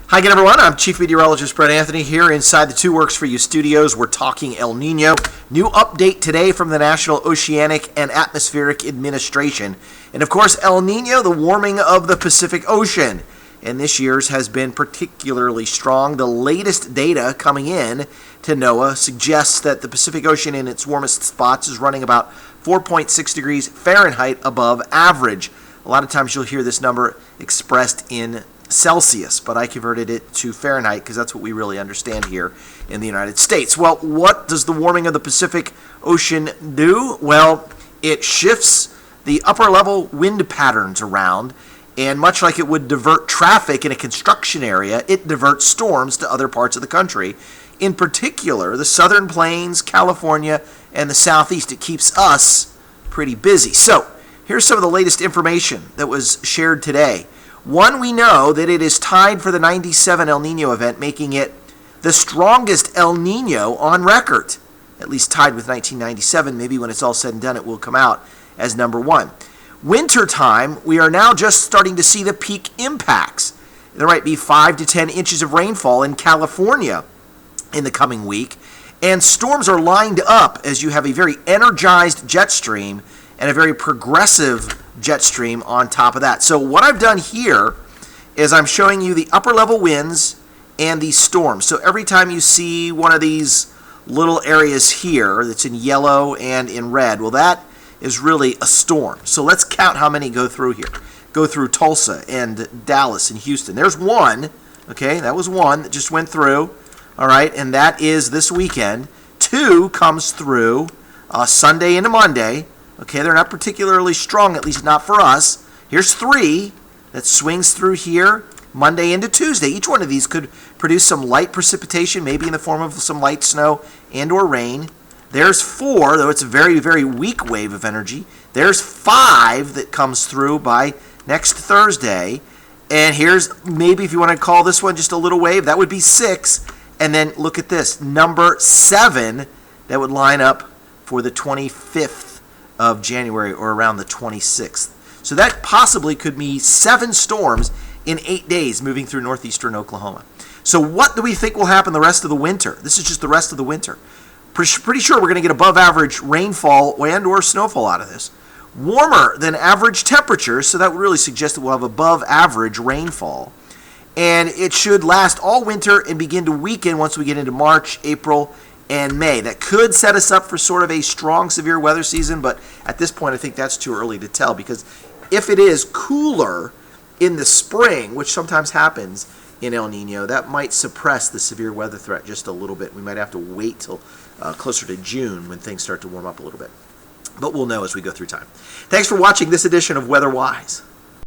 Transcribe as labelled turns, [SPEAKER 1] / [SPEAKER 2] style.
[SPEAKER 1] Hi again, everyone. I'm Chief Meteorologist Brett Anthony here inside the Two Works for You studios. We're talking El Nino. New update today from the National Oceanic and Atmospheric Administration. And of course, El Nino, the warming of the Pacific Ocean. And this year's has been particularly strong. The latest data coming in to NOAA suggests that the Pacific Ocean in its warmest spots is running about 4.6 degrees Fahrenheit above average. A lot of times you'll hear this number expressed in Celsius, but I converted it to Fahrenheit because that's what we really understand here in the United States. Well, what does the warming of the Pacific Ocean do? Well, it shifts the upper level wind patterns around, and much like it would divert traffic in a construction area, it diverts storms to other parts of the country. In particular, the southern plains, California, and the southeast. It keeps us pretty busy. So, here's some of the latest information that was shared today. One, we know that it is tied for the 97 El Nino event, making it the strongest El Nino on record. At least tied with 1997. Maybe when it's all said and done, it will come out as number one. Wintertime, we are now just starting to see the peak impacts. There might be 5 to 10 inches of rainfall in California in the coming week. And storms are lined up as you have a very energized jet stream and a very progressive jet stream on top of that. So what I've done here is I'm showing you the upper level winds and these storms. So every time you see one of these little areas here that's in yellow and in red, well, that is really a storm. So let's count how many go through here. Go through Tulsa and Dallas and Houston. There's one, okay, that was one that just went through, all right, and that is this weekend. 2 comes through Sunday into Monday. Okay, they're not particularly strong, at least not for us. Here's 3 that swings through here Monday into Tuesday. Each one of these could produce some light precipitation, maybe in the form of some light snow and or rain. There's 4, though it's a very, very weak wave of energy. There's 5 that comes through by next Thursday. And here's, maybe if you want to call this one just a little wave, that would be 6. And then look at this, number 7 that would line up for the 25th of January or around the 26th. So that possibly could be 7 storms in 8 days moving through northeastern Oklahoma. So what do we think will happen the rest of the winter? This is just the rest of the winter. Pretty sure we're going to get above average rainfall and or snowfall out of this. Warmer than average temperatures, so that would really suggest that we'll have above average rainfall. And it should last all winter and begin to weaken once we get into March, April, and May. That could set us up for sort of a strong severe weather season, but at this point I think that's too early to tell, because if it is cooler in the spring, which sometimes happens in El Nino, that might suppress the severe weather threat just a little bit. We might have to wait till closer to June when things start to warm up a little bit. But we'll know as we go through time. Thanks for watching this edition of Weather Wise.